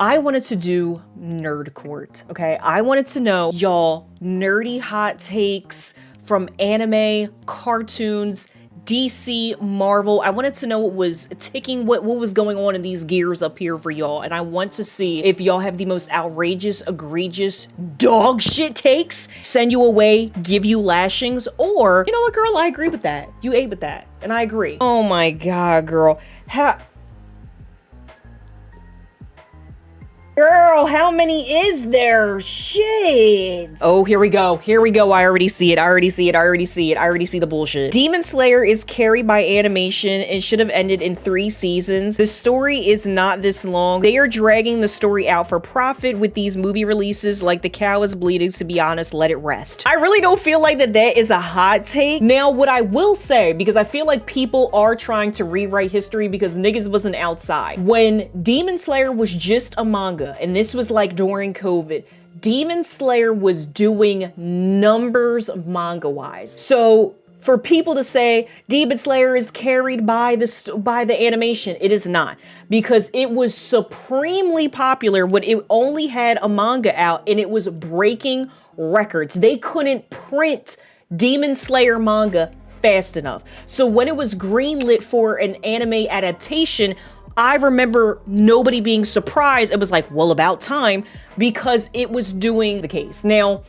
I wanted to do Nerd Court, okay? I wanted to know y'all nerdy hot takes from anime, cartoons, DC, Marvel. I wanted to know what was ticking, what was going on in these gears up here for y'all. And I want to see if y'all have the most outrageous, egregious, dog shit takes, send you away, give you lashings, or, you know what, girl, I agree with that. You ate with that, and I agree. Oh my God, girl. Girl, how many is there? Shit. Oh, here we go. Here we go. I already see it. I already see the bullshit. Demon Slayer is carried by animation and should have ended in 3 seasons. The story is not this long. They are dragging the story out for profit with these movie releases. Like the cow is bleeding, to be honest, let it rest. I really don't feel like that is a hot take. Now, what I will say, because I feel like people are trying to rewrite history because niggas wasn't outside. When Demon Slayer was just a manga, and this was like during COVID, Demon Slayer was doing numbers manga-wise. So for people to say Demon Slayer is carried by the animation, it is not, because it was supremely popular when it only had a manga out and it was breaking records. They couldn't print Demon Slayer manga fast enough. So when it was greenlit for an anime adaptation, I remember nobody being surprised. It was like, well, about time, because it was doing the case. Now,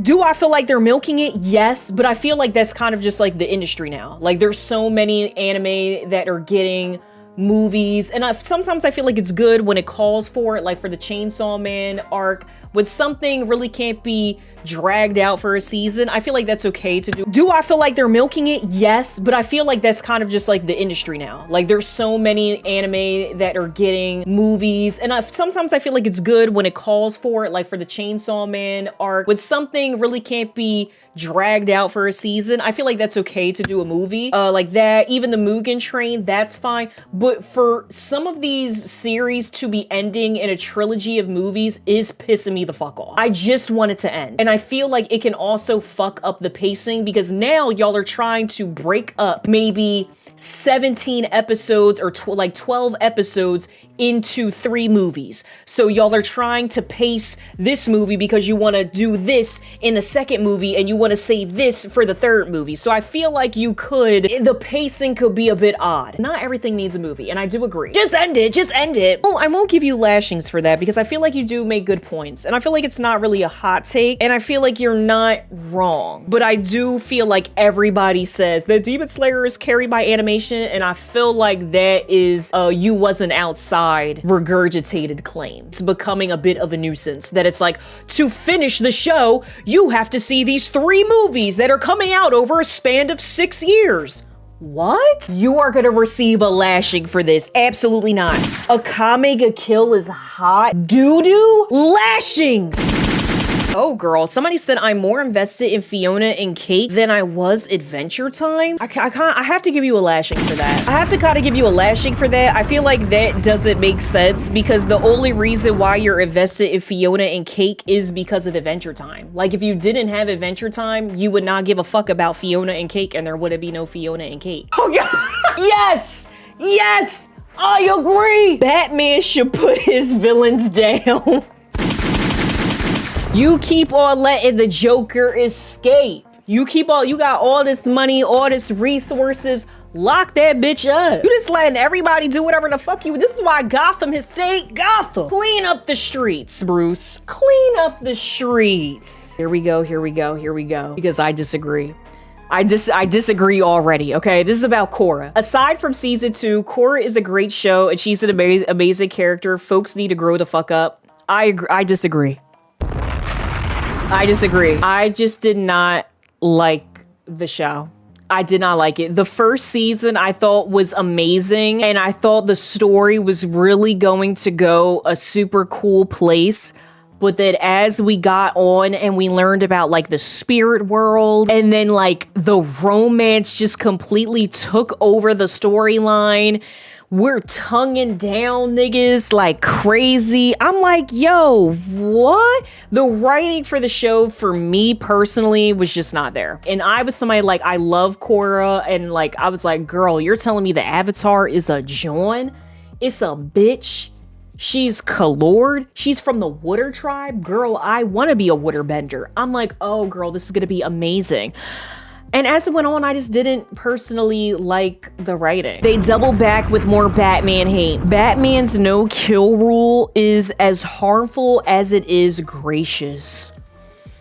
do I feel like they're milking it? Yes, but I feel like that's kind of just like the industry now. Like there's so many anime that are getting movies, and sometimes I feel like it's good when it calls for it, like for the Chainsaw Man arc, when something really can't be dragged out for a season. I feel like that's okay to do. Do I feel like they're milking it? Yes, but I feel like that's kind of just like the industry now. Like there's so many anime that are getting movies, and sometimes I feel like it's good when it calls for it, like for the Chainsaw Man arc, when something really can't be dragged out for a season. I feel like that's okay to do a movie like that. Even the Mugen Train, that's fine. But for some of these series to be ending in a trilogy of movies is pissing me the fuck off. I just want it to end. And I feel like it can also fuck up the pacing, because now y'all are trying to break up maybe 17 episodes or 12 episodes into 3 movies. So y'all are trying to pace this movie because you want to do this in the second movie and you want to save this for the third movie. So I feel like the pacing could be a bit odd. Not everything needs a movie, and I do agree. Just end it, just end it. Well, I won't give you lashings for that because I feel like you do make good points, and I feel like it's not really a hot take, and I feel like you're not wrong. But I do feel like everybody says that Demon Slayer is carried by animation, and I feel like that is you wasn't outside regurgitated claim. It's becoming a bit of a nuisance that it's like, to finish the show, you have to see these 3 movies that are coming out over a span of 6 years. What? You are gonna receive a lashing for this. Absolutely not. Akame ga Kill is hot. Doo-doo? Lashings! Oh girl, somebody said I'm more invested in Fiona and Cake than I was Adventure Time. I have to give you a lashing for that. I have to kind of give you a lashing for that. I feel like that doesn't make sense, because the only reason why you're invested in Fiona and Cake is because of Adventure Time. Like if you didn't have Adventure Time, you would not give a fuck about Fiona and Cake, and there wouldn't be no Fiona and Cake. Oh yeah, yes, yes, I agree. Batman should put his villains down. You keep on letting the Joker escape. You got all this money, all this resources. Lock that bitch up. You just letting everybody do whatever the fuck you. This is why Gotham has stayed Gotham. Clean up the streets, Bruce. Clean up the streets. Here we go, here we go, here we go. Because I disagree. I disagree already, okay? This is about Korra. Aside from season 2, Korra is a great show and she's an amazing character. Folks need to grow the fuck up. I disagree. I disagree. I just did not like the show. I did not like it. The first season I thought was amazing, and I thought the story was really going to go a super cool place. But that as we got on and we learned about like the spirit world, and then like the romance just completely took over the storyline. We're tonguing down niggas like crazy. I'm like, yo, what? The writing for the show for me personally was just not there. And I was somebody like, I love Korra, and like I was like, girl, you're telling me the Avatar is a John? It's a bitch? She's colored. She's from the water tribe. Girl, I want to be a water bender. I'm like, oh girl, this is going to be amazing. And as it went on, I just didn't personally like the writing. They double back with more Batman hate. Batman's no kill rule is as harmful as it is gracious.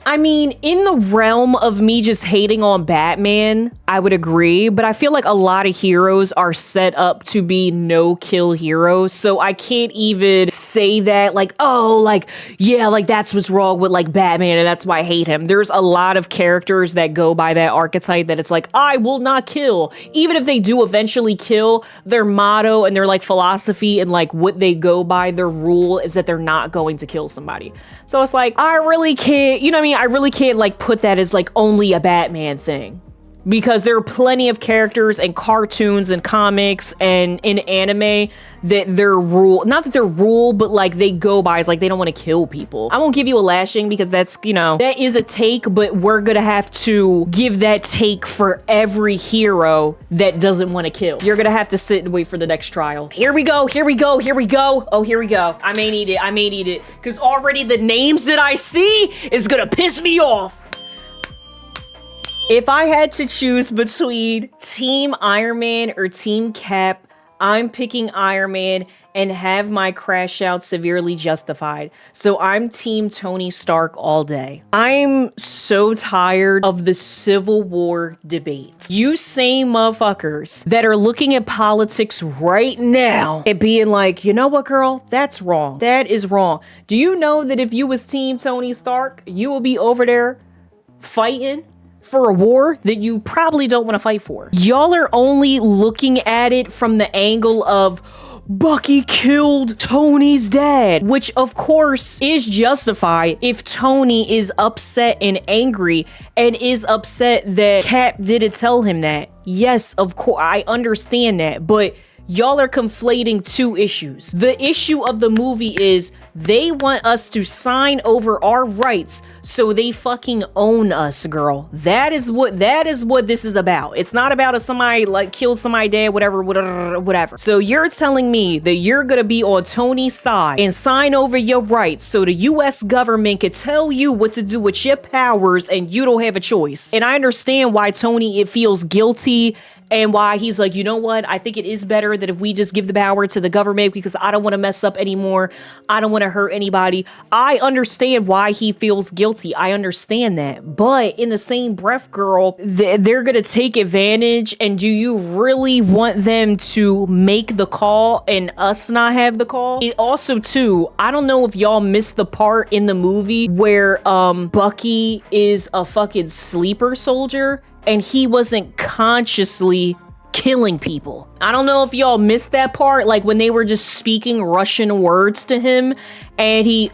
I mean, in the realm of me just hating on Batman, I would agree, but I feel like a lot of heroes are set up to be no-kill heroes, so I can't even say that, like, oh, like, yeah, like, that's what's wrong with, like, Batman, and that's why I hate him. There's a lot of characters that go by that archetype that it's like, I will not kill. Even if they do eventually kill, their motto and their, like, philosophy and, like, what they go by, their rule is that they're not going to kill somebody. So it's like, I really can't, you know what I mean? I really can't like put that as like only a Batman thing, because there are plenty of characters and cartoons and comics and in anime that their rule, not that their rule, but like they go by is like they don't want to kill people. I won't give you a lashing because that's, you know, that is a take, but we're gonna have to give that take for every hero that doesn't want to kill. You're gonna have to sit and wait for the next trial. Here we go, here we go, here we go. Oh, here we go. I may need it, I may need it, because already the names that I see is gonna piss me off. If I had to choose between Team Iron Man or Team Cap, I'm picking Iron Man and have my crash out severely justified. So I'm Team Tony Stark all day. I'm so tired of the Civil War debates. You same motherfuckers that are looking at politics right now and being like, you know what, girl? That's wrong. That is wrong. Do you know that if you was Team Tony Stark, you will be over there fighting for a war that you probably don't want to fight for? Y'all are only looking at it from the angle of Bucky killed Tony's dad, which of course is justified if Tony is upset and angry and is upset that Cap didn't tell him that. Yes, of course, I understand that, but y'all are conflating two issues. The issue of the movie is they want us to sign over our rights so they fucking own us, girl. That is what this is about. It's not about if somebody like kills somebody dead, whatever. So you're telling me that you're gonna be on Tony's side and sign over your rights so the US government could tell you what to do with your powers and you don't have a choice. And I understand why Tony, it feels guilty and why he's like, you know what? I think it is better that if we just give the power to the government because I don't want to mess up anymore. I don't want to hurt anybody. I understand why he feels guilty. I understand that. But in the same breath, girl, they're going to take advantage. And do you really want them to make the call and us not have the call? It also, too, I don't know if y'all missed the part in the movie where Bucky is a fucking sleeper soldier and he wasn't consciously killing people. I don't know if y'all missed that part, like when they were just speaking Russian words to him and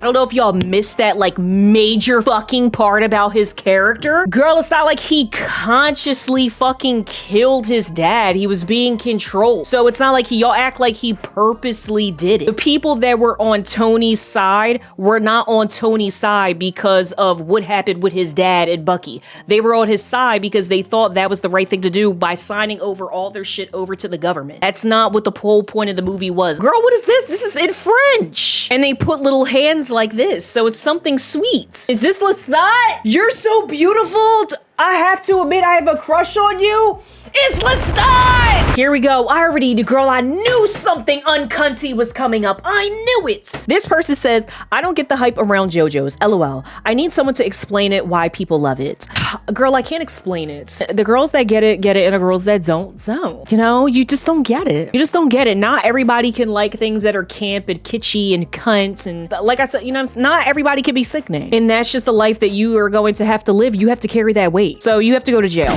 I don't know if y'all missed that like major fucking part about his character. Girl, it's not like he consciously fucking killed his dad. He was being controlled. So it's not like y'all act like he purposely did it. The people that were on Tony's side were not on Tony's side because of what happened with his dad and Bucky. They were on his side because they thought that was the right thing to do by signing over all their shit over to the government. That's not what the whole point of the movie was. Girl, what is this? This is in French. And they put little hands like this, so it's something sweet. Is this Lestat? You're so beautiful. I have to admit I have a crush on you. It's Lestat! Here we go. I already knew, girl. I knew something uncunty was coming up. I knew it. This person says, I don't get the hype around JoJo's. LOL. I need someone to explain it, why people love it. Girl, I can't explain it. The girls that get it, and the girls that don't. You know, you just don't get it. You just don't get it. Not everybody can like things that are camp and kitschy and cunts. And like I said, you know, not everybody can be sickening. And that's just the life that you are going to have to live. You have to carry that weight. So you have to go to jail.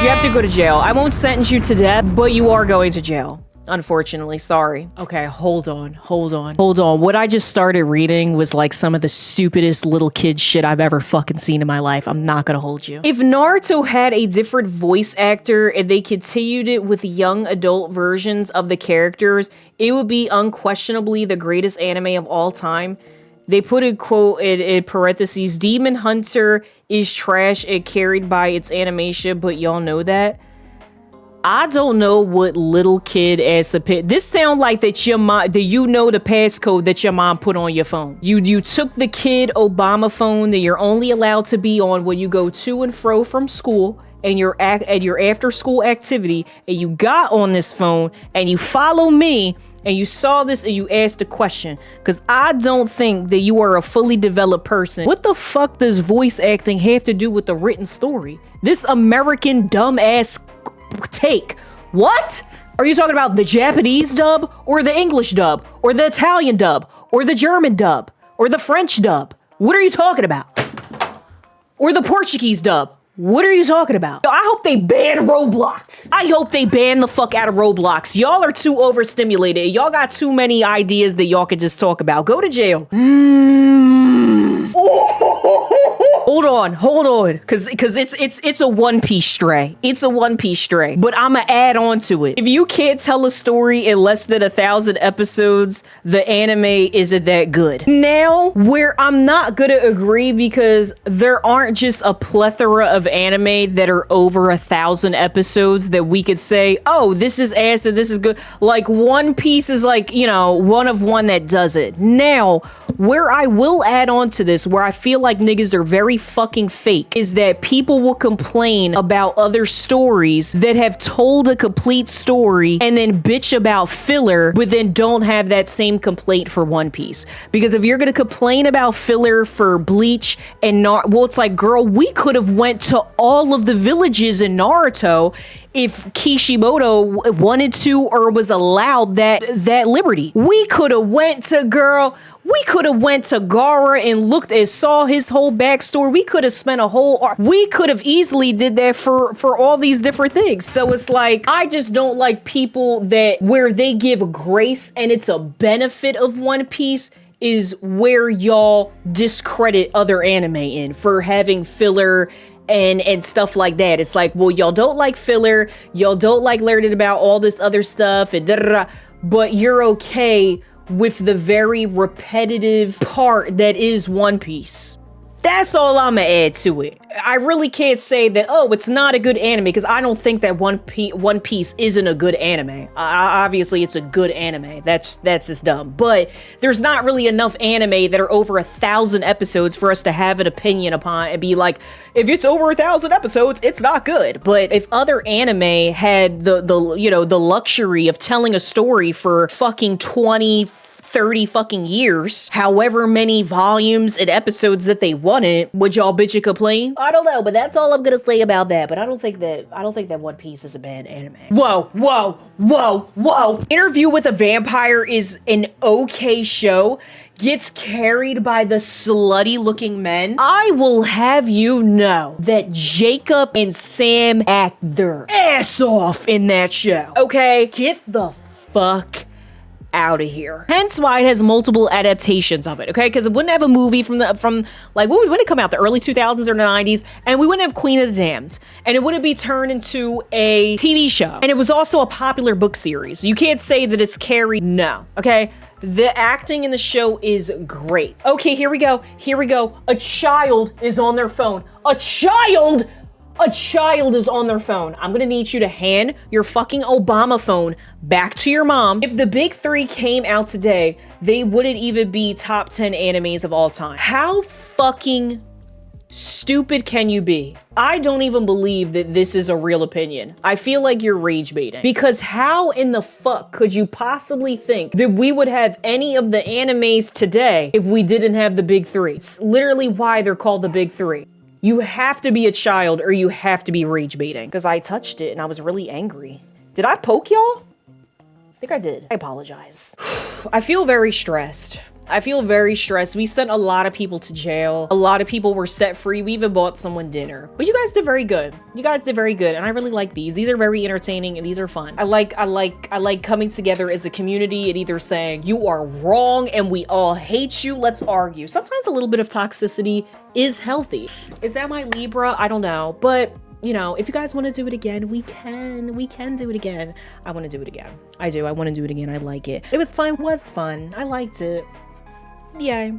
You have to go to jail. I won't sentence you to death, but you are going to jail. Unfortunately, sorry. Okay, hold on. What I just started reading was like some of the stupidest little kid shit I've ever fucking seen in my life. I'm not gonna hold you. If Naruto had a different voice actor and they continued it with young adult versions of the characters, it would be unquestionably the greatest anime of all time. They put a quote in parentheses, Demon Hunter is trash and carried by its animation, but y'all know that. I don't know what little kid ass this sound like that your mom, do you know the passcode that your mom put on your phone? You took the kid Obama phone that you're only allowed to be on when you go to and fro from school and your after school activity, and you got on this phone and you follow me and you saw this and you asked a question, because I don't think that you are a fully developed person. What the fuck does voice acting have to do with the written story? This American dumbass take. What? Are you talking about the Japanese dub or the English dub or the Italian dub or the German dub or the French dub? What are you talking about? Or the Portuguese dub? What are you talking about? I hope they ban Roblox. I hope they ban the fuck out of Roblox. Y'all are too overstimulated. Y'all got too many ideas that y'all could just talk about. Go to jail. Hold on, cause it's a One Piece stray. It's a One Piece stray, but I'ma add on to it. If you can't tell a story in less than 1,000 episodes, the anime isn't that good. Now, where I'm not gonna agree, because there aren't just a plethora of anime that are over 1,000 episodes that we could say, oh, this is ass and this is good. Like One Piece is like, you know, one of one that does it. Now, where I will add on to this, where I feel like niggas are very fucking fake, is that people will complain about other stories that have told a complete story and then bitch about filler, but then don't have that same complaint for One Piece. Because if you're gonna complain about filler for Bleach and well, it's like, girl, we could have went to all of the villages in Naruto if Kishimoto wanted to or was allowed that liberty. We could have went to Korra and looked and saw his whole backstory. We could have spent a whole we could have easily did that for all these different things. So it's like, I just don't like people that where they give grace and it's a benefit of One Piece is where y'all discredit other anime in for having filler and stuff like that. It's like, well, y'all don't like filler, y'all don't like learning about all this other stuff, and but you're okay with the very repetitive part that is One Piece. That's all I'ma add to it. I really can't say that, oh, it's not a good anime, because I don't think that One Piece isn't a good anime. Obviously, it's a good anime. That's just dumb. But there's not really enough anime that are over 1,000 episodes for us to have an opinion upon and be like, if it's over 1,000 episodes, it's not good. But if other anime had the luxury of telling a story for fucking 20, 30 fucking years, however many volumes and episodes that they wanted, would y'all bitch and complain? I don't know, but that's all I'm gonna say about that. But I don't think that One Piece is a bad anime. Whoa. Interview with a Vampire is an okay show. Gets carried by the slutty looking men. I will have you know that Jacob and Sam act their ass off in that show. Okay? Get the fuck out of here. Hence why it has multiple adaptations of it, okay? Because it wouldn't have a movie from like, when did it come out? The early 2000s or the 90s, and we wouldn't have Queen of the Damned, and it wouldn't be turned into a TV show. And it was also a popular book series. You can't say that it's carried, no, okay? The acting in the show is great. Okay, here we go. A child is on their phone. A child is on their phone. I'm gonna need you to hand your fucking Obama phone back to your mom. If the big three came out today, they wouldn't even be top 10 animes of all time. How fucking stupid can you be? I don't even believe that this is a real opinion. I feel like you're rage baiting. Because how in the fuck could you possibly think that we would have any of the animes today if we didn't have the big three? It's literally why they're called the big three. You have to be a child or you have to be rage baiting. Because I touched it and I was really angry. Did I poke y'all? I think I did. I apologize. I feel very stressed. We sent a lot of people to jail. A lot of people were set free. We even bought someone dinner. But you guys did very good. And I really like these. These are very entertaining and these are fun. I like coming together as a community and either saying you are wrong and we all hate you. Let's argue. Sometimes a little bit of toxicity is healthy. Is that my Libra? I don't know. But you know, if you guys want to do it again, we can do it again. I want to do it again. I do. I want to do it again. I like it. It was fun. I liked it. Yay.